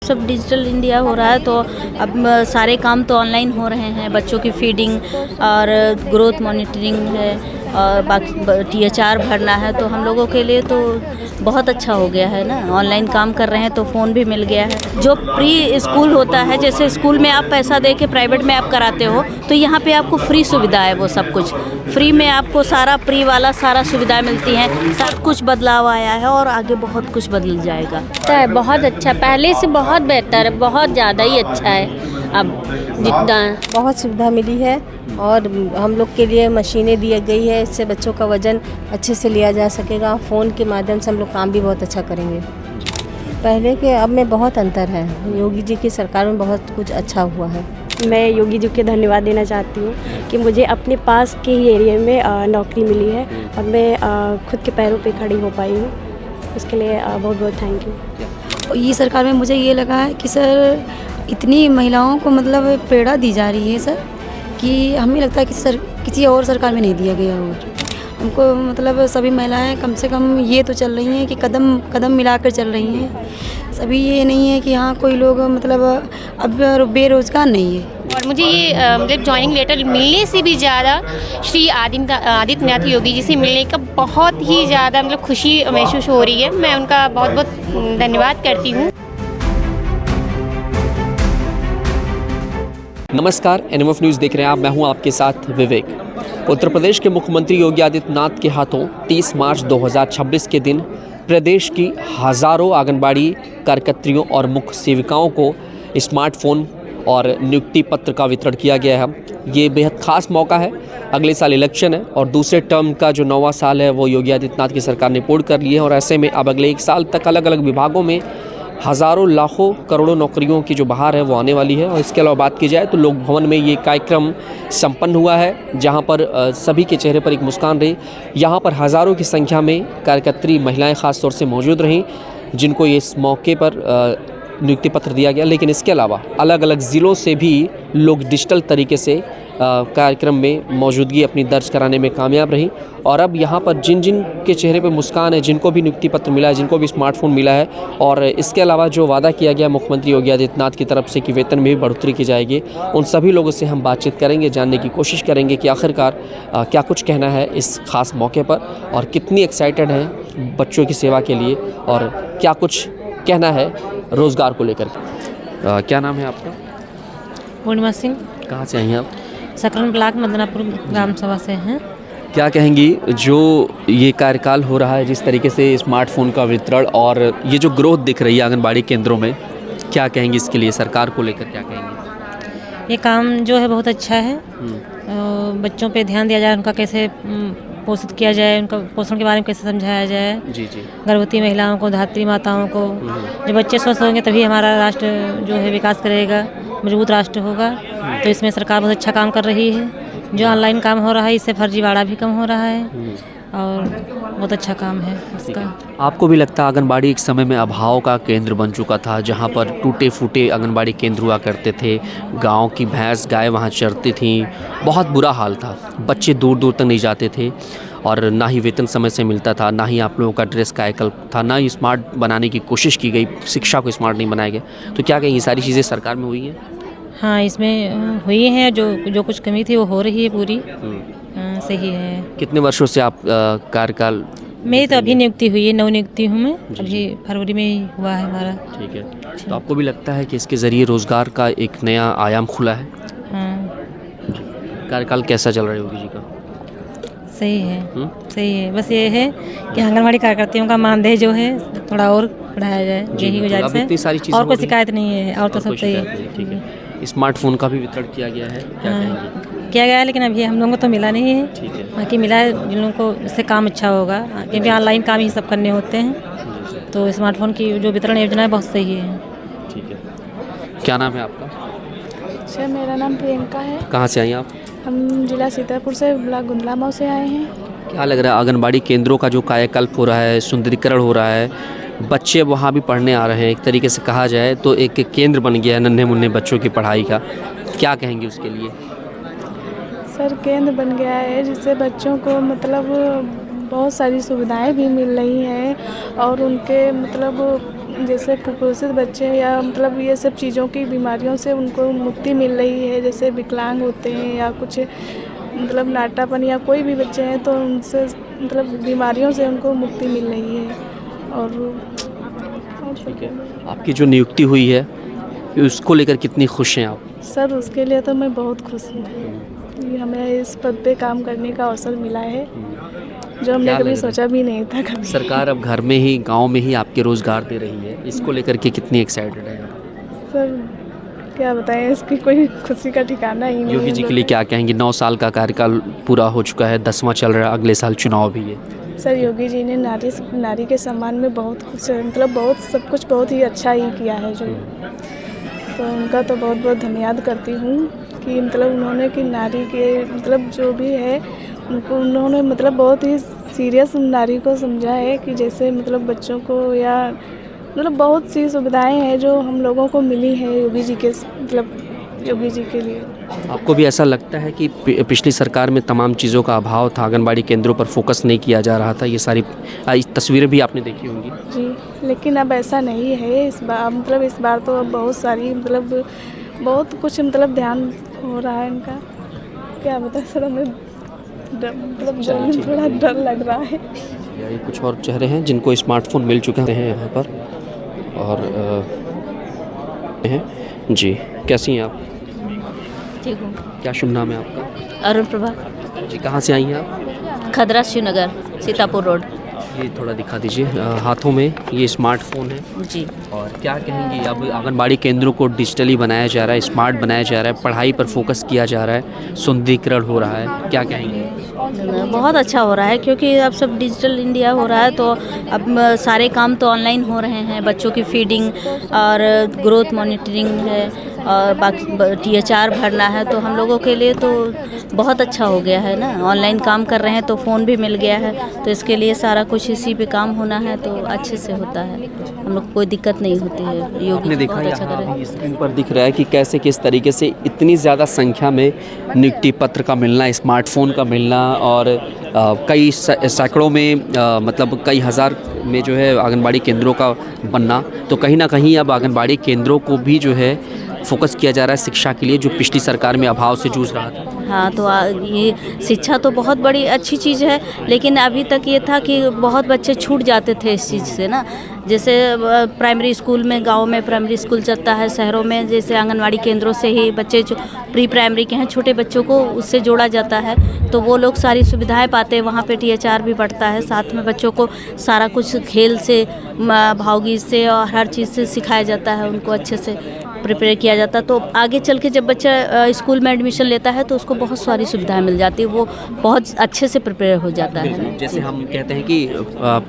सब digital India हो रहा है, तो अब सारे काम तो ऑनलाइन हो रहे हैं। बच्चों की फीडिंग और ग्रोथ मॉनिटरिंग है और बाकी THR भरना है, तो हम लोगों के लिए तो बहुत अच्छा हो गया है ना। ऑनलाइन काम कर रहे हैं तो फ़ोन भी मिल गया है। जो प्री स्कूल होता है, जैसे स्कूल में आप पैसा दे के प्राइवेट में आप कराते हो, तो यहाँ पे आपको फ्री सुविधा है। वो सब कुछ फ्री में आपको सारा प्री वाला सारा सुविधाएं मिलती हैं। सब कुछ बदलाव आया है और आगे बहुत कुछ बदल जाएगा। है बहुत अच्छा, पहले से बहुत बेहतर है, बहुत ज़्यादा ही अच्छा है। अब जितना बहुत सुविधा मिली है और हम लोग के लिए मशीनें दी गई है, इससे बच्चों का वज़न अच्छे से लिया जा सकेगा। फ़ोन के माध्यम से हम लोग काम भी बहुत अच्छा करेंगे। पहले के अब में बहुत अंतर है। योगी जी की सरकार में बहुत कुछ अच्छा हुआ है। मैं योगी जी के धन्यवाद देना चाहती हूँ कि मुझे अपने पास के ही एरिया में नौकरी मिली है और मैं खुद के पैरों पे खड़ी हो पाई हूँ। उसके लिए बहुत बहुत थैंक यू। ये सरकार में मुझे ये लगा है कि सर इतनी महिलाओं को मतलब प्रेरणा दी जा रही है सर, कि हमें लगता है कि सर किसी और सरकार में नहीं दिया गया होगा हमको। मतलब सभी महिलाएं कम से कम ये तो चल रही हैं कि कदम कदम मिलाकर चल रही हैं सभी। ये नहीं है कि हाँ कोई लोग मतलब अब बेरोज़गार नहीं है। और मुझे ये मतलब ज्वाइनिंग लेटर मिलने से भी ज़्यादा श्री आदित्यनाथ योगी जी से मिलने का बहुत ही ज़्यादा मतलब खुशी महसूस हो रही है। मैं उनका बहुत बहुत धन्यवाद करती हूँ। नमस्कार, NMF न्यूज़ देख रहे हैं आप। मैं हूं आपके साथ विवेक। उत्तर प्रदेश के मुख्यमंत्री योगी आदित्यनाथ के हाथों 30 मार्च 2026 के दिन प्रदेश की हज़ारों आंगनबाड़ी कार्यकर्त्रियों और मुख्य सेविकाओं को स्मार्टफोन और नियुक्ति पत्र का वितरण किया गया है। ये बेहद ख़ास मौका है। अगले साल इलेक्शन है और दूसरे टर्म का जो 9वां साल है वो योगी आदित्यनाथ की सरकार ने पूर्ण कर ली है और ऐसे में अब अगले 1 साल तक अलग अलग विभागों में हज़ारों लाखों करोड़ों नौकरियों की जो बहार है वो आने वाली है। और इसके अलावा बात की जाए तो लोक भवन में ये कार्यक्रम संपन्न हुआ है, जहां पर सभी के चेहरे पर एक मुस्कान रही। यहां पर हज़ारों की संख्या में कार्यकर्त्री महिलाएं ख़ास तौर से मौजूद रहीं, जिनको इस मौके पर नियुक्ति पत्र दिया गया। लेकिन इसके अलावा अलग अलग ज़िलों से भी लोग डिजिटल तरीके से कार्यक्रम में मौजूदगी अपनी दर्ज कराने में कामयाब रही। और अब यहाँ पर जिन जिन के चेहरे पर मुस्कान है, जिनको भी नियुक्ति पत्र मिला है, जिनको भी स्मार्टफोन मिला है, और इसके अलावा जो वादा किया गया मुख्यमंत्री योगी आदित्यनाथ की तरफ से कि वेतन में भी बढ़ोतरी की जाएगी, उन सभी लोगों से हम बातचीत करेंगे, जानने की कोशिश करेंगे कि आखिरकार क्या कुछ कहना है इस खास मौके पर और कितनी एक्साइटेड हैं बच्चों की सेवा के लिए और क्या कुछ कहना है रोज़गार को लेकर। क्या नाम है आपका? पूर्णिमा सिंह। कहाँ से आई हैं आप? सकरन ब्लॉक मदनापुर ग्राम सभा से हैं। क्या कहेंगी जो ये कार्यकाल हो रहा है, जिस तरीके से स्मार्टफोन का वितरण और ये जो ग्रोथ दिख रही है आंगनबाड़ी केंद्रों में, क्या कहेंगी इसके लिए? सरकार को लेकर क्या कहेंगी? ये काम जो है बहुत अच्छा है। बच्चों पे ध्यान दिया जाए, उनका कैसे पोषित किया जाए, उनका पोषण के बारे में कैसे समझाया जाए। जी जी। गर्भवती महिलाओं को, धात्री माताओं को, जब बच्चे स्वस्थ होंगे तभी हमारा राष्ट्र जो है विकास करेगा, मजबूत राष्ट्र होगा। तो इसमें सरकार बहुत अच्छा काम कर रही है। जो ऑनलाइन काम हो रहा है, इससे फर्जीवाड़ा भी कम हो रहा है और बहुत अच्छा काम है इसका। आपको भी लगता है आंगनबाड़ी एक समय में अभाव का केंद्र बन चुका था, जहाँ पर टूटे फूटे आंगनबाड़ी केंद्र हुआ करते थे, गांव की भैंस गाय वहाँ चरती थीं, बहुत बुरा हाल था, बच्चे दूर दूर तक नहीं जाते थे और ना ही वेतन समय से मिलता था, ना ही आप लोगों का ड्रेस कायाकल्प था, ना ही स्मार्ट बनाने की कोशिश की गई, शिक्षा को स्मार्ट नहीं बनाया गया। तो क्या कहें, ये सारी चीज़ें सरकार में हुई हैं? हाँ, इसमें हुई है। जो कुछ कमी थी वो हो रही है पूरी। सही है। कितने वर्षों से आप कार्यकाल? मेरी तो अभी नियुक्ति हुई है, नवनियुक्ति हूँ मैं। अभी फरवरी में ही हुआ है हमारा। ठीक है। तो आपको भी लगता है कि इसके ज़रिए रोज़गार का एक नया आयाम खुला है? हाँ। कार्यकाल कैसा चल रहा है योगी जी का? सही है। सही है। बस ये है कि आंगनबाड़ी कार्यकर्तियों का मानदेय जो है थोड़ा और बढ़ाया जाए, यही गुजारिश है। और कोई शिकायत नहीं है, और तो सब सही है। ठीक है। स्मार्टफोन का भी वितरण किया गया है? किया गया है, लेकिन अभी हम लोगों को तो मिला नहीं है। ठीक है। बाकी मिला है जिन लोगों को, इससे काम अच्छा होगा, क्योंकि ऑनलाइन काम ही सब करने होते हैं। तो स्मार्टफोन की जो वितरण योजना है बहुत सही है। ठीक है। क्या नाम है आपका? सर, मेरा नाम प्रियंका है। कहाँ से आई आप? हम जिला सीतापुर से, ब्लॉक गुंदलामऊ से आए हैं। क्या लग रहा है आंगनबाड़ी केंद्रों का जो कायाकल्प हो रहा है, सुंदरीकरण हो रहा है, बच्चे वहाँ भी पढ़ने आ रहे हैं, एक तरीके से कहा जाए तो एक केंद्र बन गया है नन्हे मुन्ने बच्चों की पढ़ाई का, क्या कहेंगे उसके लिए? सर, केंद्र बन गया है जिससे बच्चों को मतलब बहुत सारी सुविधाएं भी मिल रही हैं और उनके मतलब जैसे कुपोषित बच्चे या मतलब ये सब चीज़ों की बीमारियों से उनको मुक्ति मिल रही है। जैसे विकलांग होते हैं या कुछ मतलब नाटापन या कोई भी बच्चे हैं तो उनसे मतलब बीमारियों से उनको मुक्ति मिल रही है। और ठीक है, आपकी जो नियुक्ति हुई है उसको लेकर कितनी खुश हैं आप? सर उसके लिए तो मैं बहुत खुश हूँ कि हमें इस पद पे काम करने का अवसर मिला है, जो हमने कभी सोचा भी नहीं था कभी। सरकार अब घर में ही, गांव में ही आपके रोजगार दे रही है, इसको लेकर के कितनी एक्साइटेड है? सर क्या बताएं, इसकी कोई खुशी का ठिकाना ही नहीं। योगी जी के लिए क्या कहेंगे? 9 साल का कार्यकाल पूरा हो चुका है, 10वां चल रहा है, अगले साल चुनाव भी है। सर योगी जी ने नारी के सम्मान में बहुत कुछ मतलब बहुत सब कुछ बहुत ही अच्छा ही किया है जो, तो उनका तो बहुत बहुत धन्यवाद करती हूँ कि मतलब उन्होंने कि नारी के मतलब जो भी है उनको उन्होंने मतलब बहुत ही सीरियस नारी को समझा है कि जैसे मतलब बच्चों को या मतलब बहुत सी सुविधाएं हैं जो हम लोगों को मिली हैं योगी जी के मतलब योगी जी के लिए। आपको भी ऐसा लगता है कि पिछली सरकार में तमाम चीज़ों का अभाव था, आंगनबाड़ी केंद्रों पर फोकस नहीं किया जा रहा था? ये सारी तस्वीरें भी आपने देखी होंगी। जी, लेकिन अब ऐसा नहीं है। इस बार मतलब इस बार तो अब बहुत सारी मतलब बहुत कुछ मतलब ध्यान हो रहा है इनका। क्या बताएं सर, हमें मतलब थोड़ा डर लग रहा है। ये कुछ और चेहरे हैं जिनको स्मार्टफोन मिल चुके हैं यहाँ पर। और हैं जी, कैसी हैं आप? ठीक हूँ। क्या शुभ नाम है आपका? अरुण प्रभा, जी, कहाँ से आई हैं आप? खदरा शिवनगर, सीतापुर रोड। ये थोड़ा दिखा दीजिए। हाथों में ये स्मार्टफोन है जी। और क्या कहेंगी, अब आंगनबाड़ी केंद्रों को डिजिटली बनाया जा रहा है, स्मार्ट बनाया जा रहा है, पढ़ाई पर फोकस किया जा रहा है, सुंदरीकरण हो रहा है, क्या कहेंगे? बहुत अच्छा हो रहा है क्योंकि अब सब डिजिटल इंडिया हो रहा है, तो अब सारे काम तो ऑनलाइन हो रहे हैं। बच्चों की फीडिंग और ग्रोथ मॉनिटरिंग है और बाकी THR भरना है, तो हम लोगों के लिए तो बहुत अच्छा हो गया है ना। ऑनलाइन काम कर रहे हैं तो फ़ोन भी मिल गया है, तो इसके लिए सारा कुछ इसी पे काम होना है तो अच्छे से होता है, हम लोग को कोई दिक्कत नहीं होती है। योगी जी बहुत अच्छा कर रहे हैं। स्क्रीन पर दिख रहा है कि कैसे किस तरीके से इतनी ज़्यादा संख्या में नियुक्ति पत्र का मिलना, स्मार्टफोन का मिलना और कई सैकड़ों में मतलब कई हज़ार में जो है आंगनबाड़ी केंद्रों का बनना, तो कहीं ना कहीं अब आंगनबाड़ी केंद्रों को भी जो है फोकस किया जा रहा है शिक्षा के लिए, जो पिछली सरकार में अभाव से जूझ रहा था। हाँ, तो ये शिक्षा तो बहुत बड़ी अच्छी चीज़ है, लेकिन अभी तक ये था कि बहुत बच्चे छूट जाते थे इस चीज़ से ना। जैसे प्राइमरी स्कूल में, गांव में प्राइमरी स्कूल चलता है, शहरों में जैसे आंगनवाड़ी केंद्रों से ही बच्चे जो प्री प्राइमरी के हैं छोटे बच्चों को उससे जोड़ा जाता है, तो वो लोग सारी सुविधाएं पाते हैं। वहाँ पे THR भी बढ़ता है, साथ में बच्चों को सारा कुछ खेल से, भावगीत से और हर चीज़ से सिखाया जाता है, उनको अच्छे से प्रिपेयर किया जाता है। तो आगे चल के जब बच्चा स्कूल में एडमिशन लेता है तो उसको बहुत सारी सुविधाएं मिल जाती है, वो बहुत अच्छे से प्रिपेयर हो जाता है। जैसे हम कहते हैं कि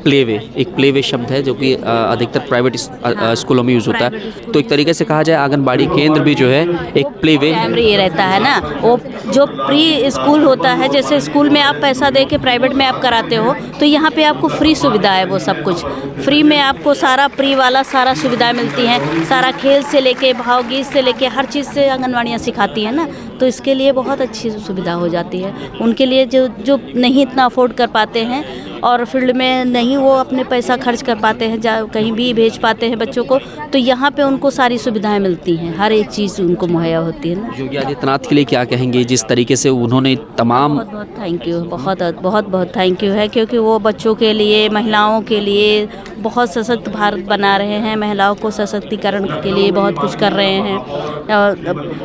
प्लेवे, एक प्लेवे शब्द है जो कि अधिकतर प्राइवेट स्कूलों में यूज़ होता है, तो एक तरीके से कहा जाए आंगनबाड़ी केंद्र भी जो है एक प्लेवे प्राइमरी ये रहता है ना, वो जो प्री स्कूल होता है, जैसे स्कूल में आप पैसा दे के प्राइवेट में आप कराते हो, तो यहाँ पे आपको फ्री सुविधा है, वो सब कुछ फ्री में आपको सारा प्री वाला सारा सुविधाएं मिलती हैं। सारा खेल से लेके भावगीत से लेके हर चीज़ से आंगनवाड़ियाँ सिखाती हैं ना, तो इसके लिए बहुत अच्छी सुविधा हो जाती है उनके लिए जो नहीं इतना अफोर्ड कर पाते हैं और फील्ड में नहीं वो अपने पैसा खर्च कर पाते हैं, कहीं भी भेज पाते हैं बच्चों को, तो यहाँ पे उनको सारी सुविधाएं मिलती हैं, हर एक चीज़ उनको मुहैया होती है ना। योगी आदित्यनाथ के लिए क्या कहेंगे, जिस तरीके से उन्होंने तमाम बहुत बहुत थैंक यू, बहुत थैंक यू है, क्योंकि वो बच्चों के लिए, महिलाओं के लिए बहुत सशक्त भारत बना रहे हैं, महिलाओं को सशक्तिकरण के लिए बहुत कुछ कर रहे हैं,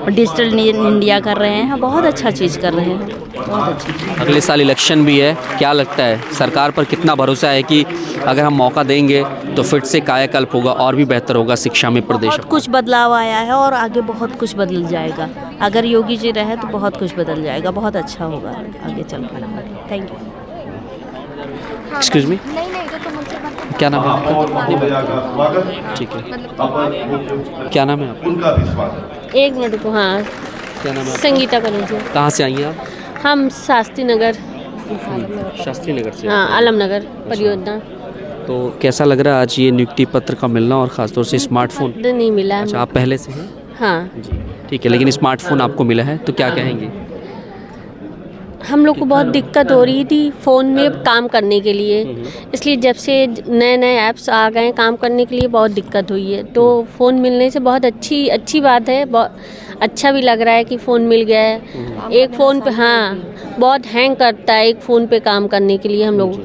डिजिटल इंडिया कर रहे हैं, बहुत अच्छा चीज़ कर रहे हैं, बहुत अच्छी। अगले साल इलेक्शन भी है, क्या लगता है सरकार पर कितना भरोसा है कि अगर हम मौका देंगे तो फिर से कायाकल्प होगा और भी बेहतर होगा शिक्षा में प्रदेश? बहुत कुछ बदलाव आया है और आगे बहुत कुछ बदल जाएगा। अगर योगी जी रहे तो बहुत कुछ बदल जाएगा, बहुत अच्छा होगा आगे चलकर। Thank you. एक्सक्यूज मी, क्या नाम है आपका? ठीक है, क्या नाम है आपका? एक मिनट को। हाँ, क्या नाम है? संगीता करूँगी। कहाँ से आई हैं आप? हम शास्त्री नगर, शास्त्री नगर से। हाँ, आलमनगर परियोजना। तो कैसा लग रहा है आज ये नियुक्ति पत्र का मिलना और ख़ासतौर से स्मार्टफोन? नहीं मिला। अच्छा, आप पहले से हैं? हाँ जी, ठीक है, लेकिन स्मार्टफोन आपको मिला है, तो क्या कहेंगे? हम लोग को बहुत दिक्कत हो रही थी फ़ोन में काम करने के लिए, इसलिए जब से नए नए ऐप्स आ गए काम करने के लिए बहुत दिक्कत हुई है। तो फ़ोन मिलने से बहुत अच्छी बात है, बहुत अच्छा भी लग रहा है कि फ़ोन मिल गया है। एक फ़ोन पे हाँ बहुत हैंग करता है एक फ़ोन पे काम करने के लिए हम लोग।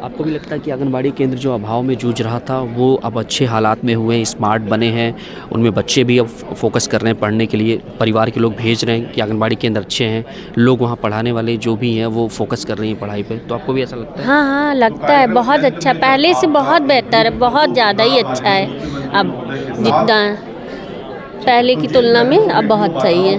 आपको भी लगता है कि आंगनबाड़ी केंद्र जो अभाव में जूझ रहा था वो अब अच्छे हालात में हुए, स्मार्ट बने हैं, उनमें बच्चे भी अब फोकस कर रहे हैं पढ़ने के लिए, परिवार के लोग भेज रहे हैं कि आंगनबाड़ी केंद्र अच्छे हैं, लोग वहाँ पढ़ाने वाले जो भी हैं वो फोकस कर रहे हैं पढ़ाई पे, तो आपको भी ऐसा लगता है? हाँ लगता है बहुत अच्छा, पहले से बहुत बेहतर है, बहुत ज़्यादा ही अच्छा है अब, जितना पहले की तुलना में अब बहुत सही है।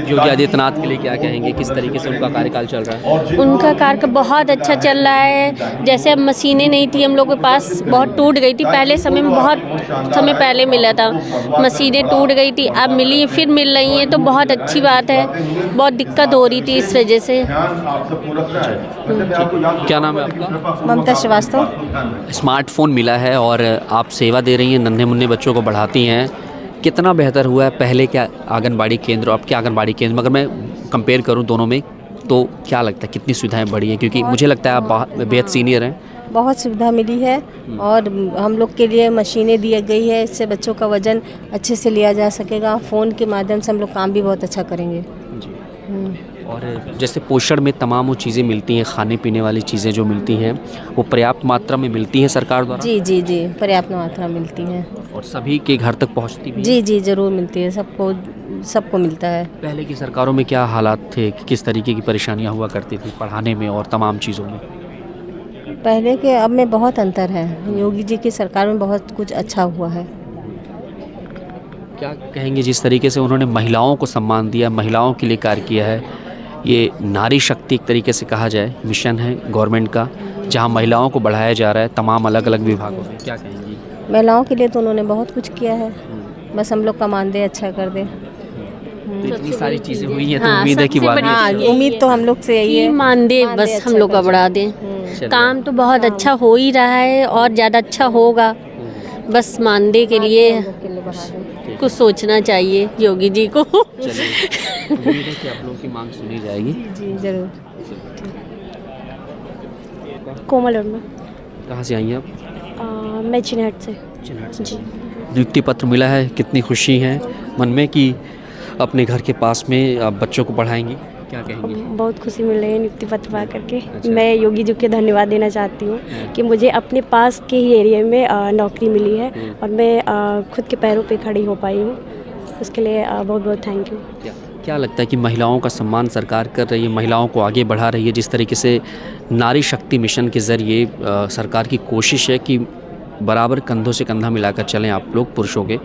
योगी आदित्यनाथ के लिए क्या कहेंगे, किस तरीके से उनका कार्यकाल चल रहा है? उनका कार्य बहुत अच्छा चल रहा है। जैसे अब मशीनें नहीं थी हम लोग के पास, बहुत टूट गई थी पहले समय में, बहुत समय पहले मिला था, मशीनें टूट गई थी, अब मिली फिर मिल रही हैं, तो बहुत अच्छी बात है। बहुत दिक्कत हो रही थी इस वजह से। क्या नाम है आपका? ममता श्रीवास्तव। स्मार्टफोन मिला है और आप सेवा दे रही हैं, नन्हे मुन्ने बच्चों को पढ़ाती हैं, कितना बेहतर हुआ है पहले के आंगनबाड़ी केंद्र और अब के आंगनबाड़ी केंद्र में? अगर मैं कंपेयर करूं दोनों में तो क्या लगता है कितनी सुविधाएं बढ़ी हैं? क्योंकि मुझे लगता है आप बेहद सीनियर हैं। बहुत सुविधा मिली है और हम लोग के लिए मशीनें दी गई है, इससे बच्चों का वज़न अच्छे से लिया जा सकेगा। फ़ोन के माध्यम से हम लोग काम भी बहुत अच्छा करेंगे। और जैसे पोषण में तमाम वो चीज़ें मिलती हैं, खाने पीने वाली चीज़ें जो मिलती हैं वो पर्याप्त मात्रा में मिलती हैं सरकार द्वारा? जी पर्याप्त मात्रा मिलती हैं और सभी के घर तक पहुंचती भी? जी ज़रूर मिलती है, सबको मिलता है। पहले की सरकारों में क्या हालात थे, किस तरीके की परेशानियां हुआ करती थी पढ़ाने में और तमाम चीज़ों में? पहले के अब में बहुत अंतर है, योगी जी की सरकार में बहुत कुछ अच्छा हुआ है। क्या कहेंगे जिस तरीके से उन्होंने महिलाओं को सम्मान दिया, महिलाओं के लिए कार्य किया है, ये नारी शक्ति एक तरीके से कहा जाए मिशन है गवर्नमेंट का, जहां महिलाओं को बढ़ाया जा रहा है तमाम अलग अलग विभागों में, क्या कहेंगी? महिलाओं के लिए तो उन्होंने बहुत कुछ किया है, बस हम लोग का मानदेय अच्छा कर दे। तो इतनी सारी चीज़ें हुई हैं तो उम्मीद है कि उम्मीद तो हम लोग से यही है, मानदेय बस हम लोग का बढ़ा दें। काम तो बहुत अच्छा हो ही रहा है और ज़्यादा अच्छा होगा, बस मानदेय के लिए कुछ सोचना चाहिए योगी जी को। उम्मीद है कि आप लोगों की मांग सुनी जाएगी। जी ज़रूर। कोमल वर्मा। कहाँ से आई हैं आप? मैं चिन्हट से। जी। नियुक्ति पत्र मिला है, कितनी खुशी है मन में कि अपने घर के पास में आप बच्चों को पढ़ाएंगी, क्या कहेंगी? बहुत खुशी मिल रही है नियुक्ति पत्र पा करके। मैं योगी जी को धन्यवाद देना चाहती हूँ कि मुझे अपने पास के ही एरिया में नौकरी मिली है और मैं खुद के पैरों पे खड़ी हो पाई हूँ, उसके लिए बहुत बहुत थैंक यू। क्या लगता है कि महिलाओं का सम्मान सरकार कर रही है, महिलाओं को आगे बढ़ा रही है, जिस तरीके से नारी शक्ति मिशन के ज़रिए सरकार की कोशिश है कि बराबर कंधों से कंधा मिलाकर चलें आप लोग पुरुषों के,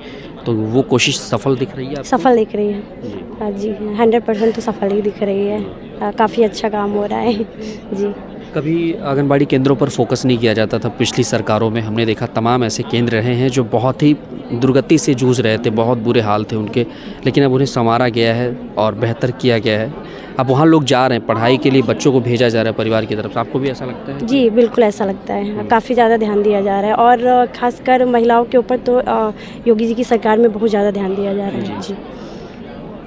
तो वो कोशिश सफल दिख रही है? सफल दिख रही है जी, 100% तो सफल ही दिख रही है, काफ़ी अच्छा काम हो रहा है जी। कभी आंगनबाड़ी केंद्रों पर फोकस नहीं किया जाता था पिछली सरकारों में, हमने देखा तमाम ऐसे केंद्र रहे हैं जो बहुत ही दुर्गति से जूझ रहे थे, बहुत बुरे हाल थे उनके, लेकिन अब उन्हें संवारा गया है और बेहतर किया गया है। अब वहाँ लोग जा रहे हैं पढ़ाई के लिए, बच्चों को भेजा जा रहा है परिवार की तरफ से, आपको भी ऐसा लगता है? जी बिल्कुल ऐसा लगता है, काफ़ी ज़्यादा ध्यान दिया जा रहा है और ख़ासकर महिलाओं के ऊपर तो योगी जी की सरकार में बहुत ज़्यादा ध्यान दिया जा रहा है जी।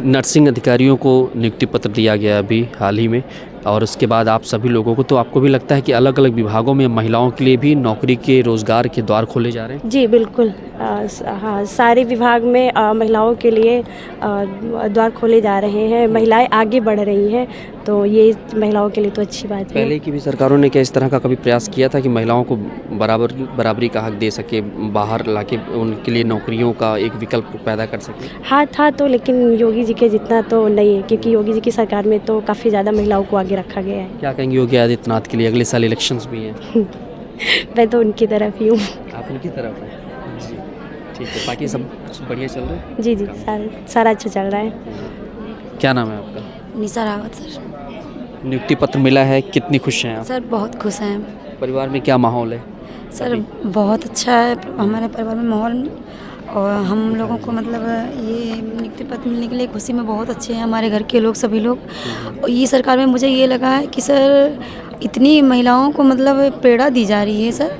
नर्सिंग अधिकारियों को नियुक्ति पत्र दिया गया अभी हाल ही में, और उसके बाद आप सभी लोगों को, तो आपको भी लगता है कि अलग अलग विभागों में महिलाओं के लिए भी नौकरी के रोज़गार के द्वार खोले जा रहे हैं? जी बिल्कुल, हाँ सारे विभाग में महिलाओं के लिए द्वार खोले जा रहे हैं, महिलाएं आगे बढ़ रही हैं, तो ये महिलाओं के लिए तो अच्छी बात है। पहले की भी सरकारों ने क्या इस तरह का कभी प्रयास किया था कि महिलाओं को बराबरी का हक दे सके, बाहर लाके उनके लिए नौकरियों का एक विकल्प पैदा कर सके? हाँ था तो, लेकिन योगी जी के जितना तो नहीं है, क्योंकि योगी जी की सरकार में तो काफ़ी ज़्यादा महिलाओं को आगे रखा गया है। क्या कहेंगे योगी आदित्यनाथ के लिए? अगले साल इलेक्शंस भी हैं। मैं तो उनकी तरफ ही हूँ। आप उनकी तरफ हैं? जी ठीक है, बाकी सब बढ़िया चल रहा है? जी सारा अच्छा चल रहा है। क्या नाम है आपका? निशा रावत सर। नियुक्ति पत्र मिला है, कितनी खुश हैं आप? सर बहुत खुश हैं। परिवार में क्या माहौल है? सर बहुत अच्छा है हमारे परिवार में माहौल, और हम लोगों को मतलब ये नियुक्ति पत्र मिलने के लिए खुशी में बहुत अच्छे हैं हमारे घर के लोग, सभी लोग। और ये सरकार में मुझे ये लगा है कि सर इतनी महिलाओं को मतलब प्रेरणा दी जा रही है सर,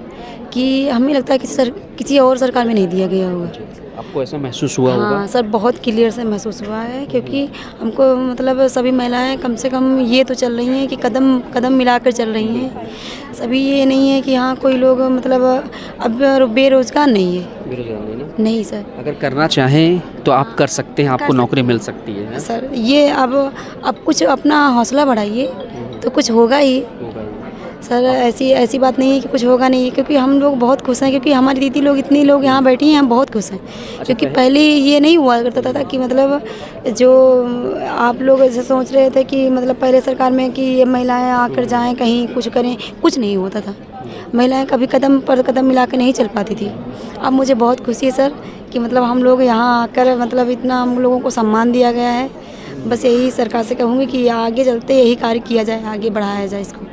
कि हमें लगता है कि सर किसी और सरकार में नहीं दिया गया होगा। आपको ऐसा महसूस हुआ होगा? हाँ सर, बहुत क्लियर से महसूस हुआ है, क्योंकि हमको मतलब सभी महिलाएं कम से कम ये तो चल रही हैं कि कदम कदम मिलाकर चल रही हैं। सभी ये नहीं है कि हाँ कोई लोग मतलब अब बेरोजगार नहीं है। बेरोजगार नहीं ना? नहीं सर। अगर करना चाहें तो आप कर सकते हैं, आपको नौकरी मिल सकती है। सर ये अब कुछ अपना हौसला बढ़ाइए तो कुछ होगा ही। सर ऐसी बात नहीं है कि कुछ होगा नहीं, क्योंकि हम लोग बहुत खुश हैं, क्योंकि हमारी दीदी लोग इतनी लोग यहाँ बैठी हैं, हम बहुत खुश हैं। क्योंकि पहले ये नहीं हुआ करता था कि मतलब जो आप लोग ऐसे सोच रहे थे कि मतलब पहले सरकार में कि ये महिलाएं आकर जाएं कहीं कुछ करें, कुछ नहीं होता था। महिलाएं कभी कदम पर कदम मिला कर नहीं चल पाती थी। अब मुझे बहुत खुशी है सर कि मतलब हम लोग यहाँ आकर मतलब इतना हम लोगों को सम्मान दिया गया है। बस यही सरकार से कहूँगी कि आगे चलते यही कार्य किया जाए, आगे बढ़ाया जाए इसको।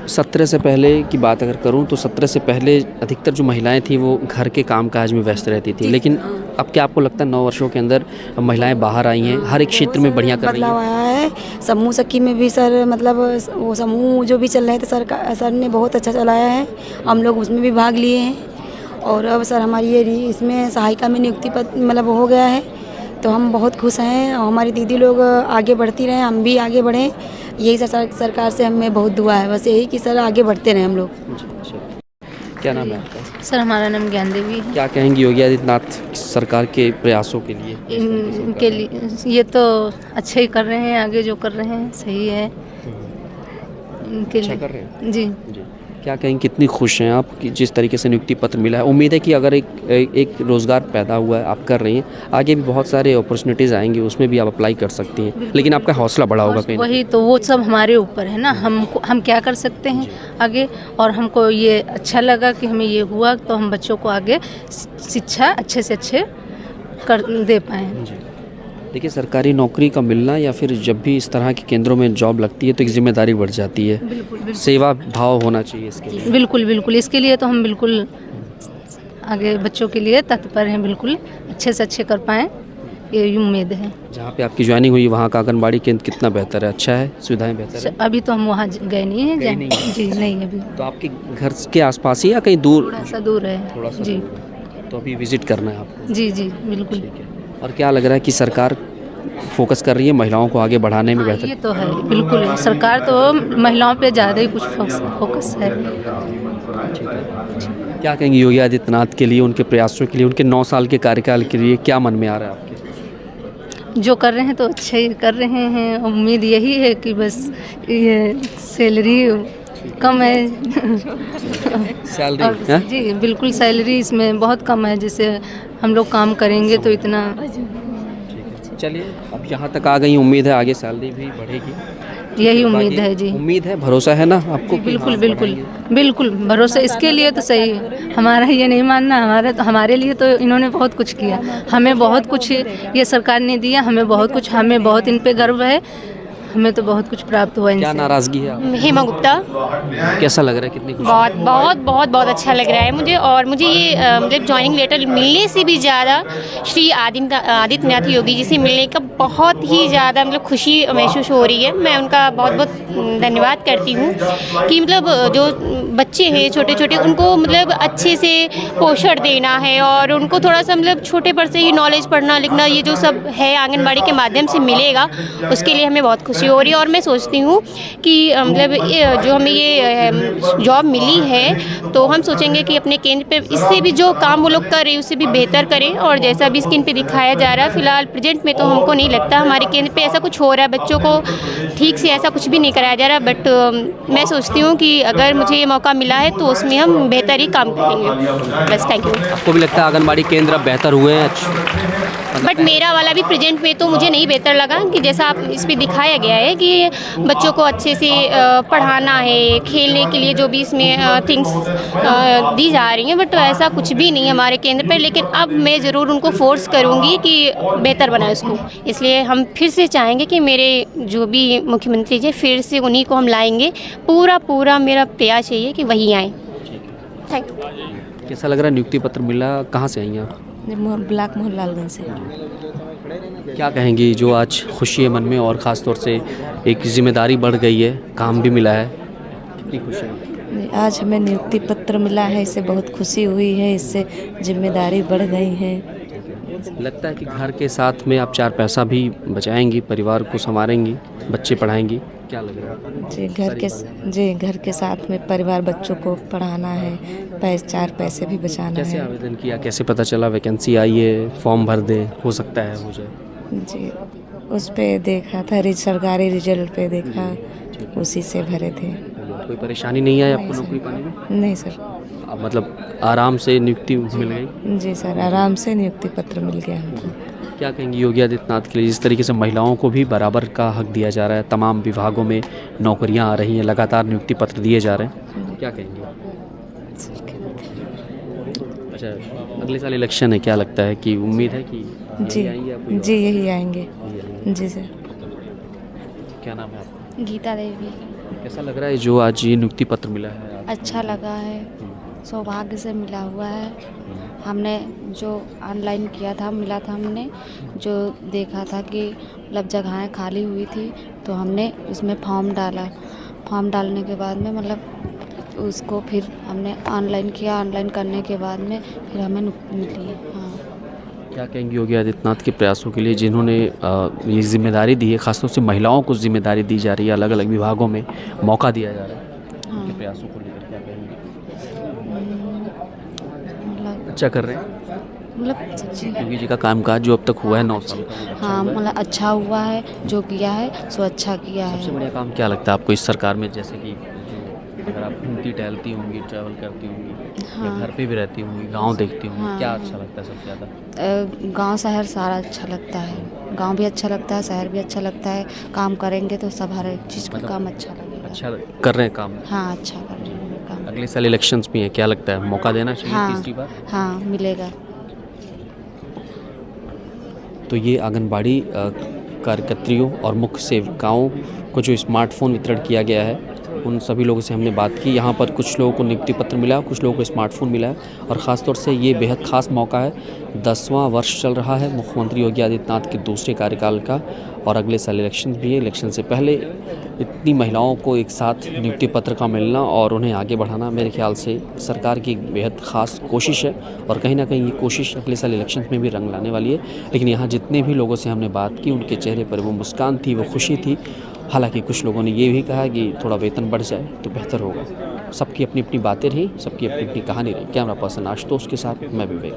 17 से पहले की बात अगर करूं तो 17 से पहले अधिकतर जो महिलाएं थी वो घर के कामकाज में व्यस्त रहती थी, लेकिन अब क्या आपको लगता है 9 वर्षों के अंदर महिलाएं बाहर आई हैं, हर एक क्षेत्र में बढ़िया कर रही हैं? बदलाव आया है। समूह सखी में भी सर मतलब वो समूह जो भी चल रहे थे सर ने बहुत अच्छा चलाया है, हम लोग उसमें भी भाग लिए हैं। और अब सर हमारी ये इसमें सहायिका में नियुक्ति पत्र मतलब हो गया है, तो हम बहुत खुश हैं। और हमारी दीदी लोग आगे बढ़ती रहें, हम भी आगे बढ़ें, यही सरकार से हमें बहुत दुआ है। बस यही कि सर आगे बढ़ते रहें हम लोग। क्या नाम है आपका? सर हमारा नाम ज्ञान देवी है। क्या कहेंगी योगी आदित्यनाथ सरकार के प्रयासों के लिए? इनके लिए ये तो अच्छे ही कर रहे हैं, आगे जो कर रहे हैं सही है इनके अच्छा लिए। कर रहे हैं जी। क्या कहेंगे, कितनी खुश हैं आप कि जिस तरीके से नियुक्ति पत्र मिला है? उम्मीद है कि अगर एक रोज़गार पैदा हुआ है, आप कर रही हैं, आगे भी बहुत सारे अपॉर्चुनिटीज़ आएंगी, उसमें भी आप अप्लाई कर सकती हैं, लेकिन आपका हौसला बढ़ा होगा कहीं। वही तो, वो सब हमारे ऊपर है ना, हम क्या कर सकते हैं आगे। और हमको ये अच्छा लगा कि हमें ये हुआ, तो हम बच्चों को आगे शिक्षा अच्छे से अच्छे कर दे पाएँ। देखिए, सरकारी नौकरी का मिलना या फिर जब भी इस तरह के केंद्रों में जॉब लगती है तो एक जिम्मेदारी बढ़ जाती है। बिल्कुल सेवा भाव होना चाहिए इसके लिए। बिल्कुल इसके लिए तो हम बिल्कुल आगे बच्चों के लिए तत्पर हैं, बिल्कुल अच्छे से अच्छे कर पाएँ, ये उम्मीद है। जहाँ पे आपकी ज्वाइनिंग हुई वहाँ का आंगनबाड़ी केंद्र कितना बेहतर है? अच्छा है, सुविधाएं बेहतर है? अभी तो हम वहाँ गए नहीं हैं। जी नहीं, अभी तो आपके घर के आसपास ही या कहीं दूर? थोड़ा सा दूर है। थोड़ा सा जी दूर है। तो अभी विजिट करना है आपको? जी बिल्कुल। ठीक है। और क्या लग रहा है कि सरकार फोकस कर रही है महिलाओं को आगे बढ़ाने में? बेहतर ये तो है, बिल्कुल सरकार तो महिलाओं पे ज़्यादा ही कुछ फोकस है। क्या कहेंगे योगी आदित्यनाथ के लिए, उनके प्रयासों के लिए, उनके 9 साल के कार्यकाल के लिए क्या मन में आ रहा है आपके? जो कर रहे हैं तो अच्छे ही कर रहे हैं। उम्मीद यही है कि बस ये सैलरी कम है सैलरी? जी बिल्कुल, सैलरी इसमें बहुत कम है, जिससे हम लोग काम करेंगे तो इतना। चलिए, अब यहाँ तक आ गई, उम्मीद है आगे सैलरी भी बढ़ेगी। यही उम्मीद है जी। उम्मीद है, भरोसा है ना आपको? बिल्कुल भरोसा, इसके लिए तो सही है। हमारा ये नहीं मानना, हमारे लिए तो इन्होंने बहुत कुछ किया, हमें बहुत कुछ ये सरकार ने दिया, हमें बहुत इन पे गर्व है, हमें तो बहुत कुछ प्राप्त हुआ इनसे। क्या नाराज़गी है आपको? हेमा गुप्ता। कैसा लग रहा है, कितनी खुशी? बहुत अच्छा लग रहा है मुझे। और मुझे ये मतलब ज्वाइनिंग लेटर मिलने से भी ज़्यादा श्री आदित्यनाथ योगी जी से मिलने का बहुत ही ज़्यादा मतलब खुशी महसूस हो रही है। मैं उनका बहुत धन्यवाद करती हूँ कि मतलब जो बच्चे हैं छोटे छोटे, उनको मतलब अच्छे से पोषण देना है, और उनको थोड़ा सा मतलब छोटे पर से ही नॉलेज, पढ़ना लिखना, ये जो सब है आंगनबाड़ी के माध्यम से मिलेगा, उसके लिए हमें बहुत खुशी हो रही है। और मैं सोचती हूँ कि मतलब जो हमें ये जॉब मिली है, तो हम सोचेंगे कि अपने केंद्र पे इससे भी जो काम वो लोग कर रहे हैं उससे भी बेहतर करें। और जैसा भी स्क्रीन पे दिखाया जा रहा है, फिलहाल प्रेजेंट में तो हमको नहीं लगता हमारे केंद्र पे ऐसा कुछ हो रहा है, बच्चों को ठीक से ऐसा कुछ भी नहीं कराया जा रहा। बट मैं सोचती हूँ कि अगर मुझे ये मौका मिला है तो उसमें हम बेहतर ही काम करेंगे। बस, थैंक यू। आपको भी लगता है आंगनबाड़ी केंद्र बेहतर हुए हैं? बट मेरा वाला भी प्रेजेंट में तो मुझे नहीं बेहतर लगा, कि जैसा आप इस पे दिखाया गया है कि बच्चों को अच्छे से पढ़ाना है, खेलने के लिए जो भी इसमें थिंग्स दी जा रही हैं, बट ऐसा कुछ भी नहीं है हमारे केंद्र पर। लेकिन अब मैं ज़रूर उनको फोर्स करूँगी कि बेहतर बनाए उसको। इसलिए हम फिर से चाहेंगे कि मेरे जो भी मुख्यमंत्री जी, फिर से उन्हीं को हम लाएंगे। पूरा मेरा प्रयास यही है कि वही आएँ। Thank you. कैसा लग रहा है, नियुक्ति पत्र मिला, कहाँ से आई आप? ब्लॉक मोहनलालगंज से। क्या कहेंगी, जो आज खुशी है मन में और ख़ास तौर से एक जिम्मेदारी बढ़ गई है, काम भी मिला है, कितनी खुशी है? आज हमें नियुक्ति पत्र मिला है, इससे बहुत खुशी हुई है, इससे जिम्मेदारी बढ़ गई है। लगता है कि घर के साथ में आप 4 पैसा भी बचाएंगी, परिवार को संवारेंगी, बच्चे पढ़ाएंगी, क्या लग रहा है? जी घर के साथ में परिवार बच्चों को पढ़ाना है, 4 पैसे भी बचाना कैसे है। आवेदन किया, कैसे पता चला वैकेंसी आई है, फॉर्म भर दे, हो सकता है हो जाए? जी उस पे देखा था, सरकारी रिजल्ट पे देखा, उसी से भरे थे। कोई परेशानी नहीं आई आपको नौकरी पाने में? नहीं सर। अब मतलब आराम से नियुक्ति मिल गई? जी सर, आराम से नियुक्ति पत्र मिल गया हमको। क्या कहेंगी योगी आदित्यनाथ के लिए, जिस तरीके से महिलाओं को भी बराबर का हक दिया जा रहा है, तमाम विभागों में नौकरियां आ रही हैं, लगातार नियुक्ति पत्र दिए जा रहे हैं, क्या कहेंगे? अच्छा, अगले साल इलेक्शन है, क्या लगता है कि उम्मीद है कि जी आएंगे या कोई और? जी यही आएंगे। जी सर। क्या नाम है आपका? गीता देवी। कैसा लग रहा है जो आज ये नियुक्ति पत्र मिला है? अच्छा लगा है, सौभाग्य से मिला हुआ है। हमने जो ऑनलाइन किया था, मिला था, हमने जो देखा था कि मतलब जगहें खाली हुई थी तो हमने इसमें फॉर्म डाला। फॉर्म डालने के बाद में मतलब उसको फिर हमने ऑनलाइन किया। ऑनलाइन करने के बाद में फिर हमें मिली। हाँ। क्या कहेंगे योगी आदित्यनाथ के प्रयासों के लिए, जिन्होंने ये जिम्मेदारी दी है, खासतौर से महिलाओं को जिम्मेदारी दी जा रही है, अलग अलग विभागों में मौका दिया जा रहा है, हाँ। उनके प्रयासों को लेकर क्या कहेंगे? मतलब अच्छा कर रहे हैं सच्ची। योगी जी का कामकाज जो अब तक हुआ है 9 साल का? हाँ, मतलब अच्छा हुआ है, जो किया है सो अच्छा किया सबसे है। बढ़िया काम क्या लगता है आपको इस सरकार में? जैसे कि जो अगर आप घूमती टहलती होंगी, ट्रैवल करती होंगी, या हाँ। घर पे भी रहती होंगी, गांव देखती होंगी, हाँ। क्या अच्छा लगता है सबसे ज़्यादा? गांव शहर सारा अच्छा लगता है। गांव भी अच्छा लगता है, शहर भी अच्छा लगता है। काम करेंगे तो सब हर एक चीज़ का मतलब काम अच्छा लगेगा। अच्छा कर रहे हैं काम? हाँ, अच्छा कर रहे हैं काम। अगले साल इलेक्शंस भी हैं, क्या लगता है मौका देना चाहिए हाँ। तीसरी बार? हाँ, मिलेगा। तो ये आंगनबाड़ी कार्यकर्त्रियों और मुख्य सेविकाओं को जो स्मार्टफोन वितरण किया गया है, उन सभी लोगों से हमने बात की। यहाँ पर कुछ लोगों को नियुक्ति पत्र मिला, कुछ लोगों को स्मार्टफोन मिला है, और ख़ास तौर से ये बेहद ख़ास मौका है। 10वां वर्ष चल रहा है मुख्यमंत्री योगी आदित्यनाथ के दूसरे कार्यकाल का, और अगले साल इलेक्शन भी है। इलेक्शन से पहले इतनी महिलाओं को एक साथ नियुक्ति पत्र का मिलना और उन्हें आगे बढ़ाना, मेरे ख्याल से सरकार की एक बेहद ख़ास कोशिश है, और कहीं ना कहीं ये कोशिश अगले साल इलेक्शन में भी रंग लाने वाली है। लेकिन यहाँ जितने भी लोगों से हमने बात की, उनके चेहरे पर वो मुस्कान थी, वो खुशी थी। हालांकि कुछ लोगों ने ये भी कहा कि थोड़ा वेतन बढ़ जाए तो बेहतर होगा। सबकी अपनी अपनी बातें रही, सबकी अपनी अपनी कहानी रही। कैमरा पर्सन आशुतोष के साथ मैं विवेक।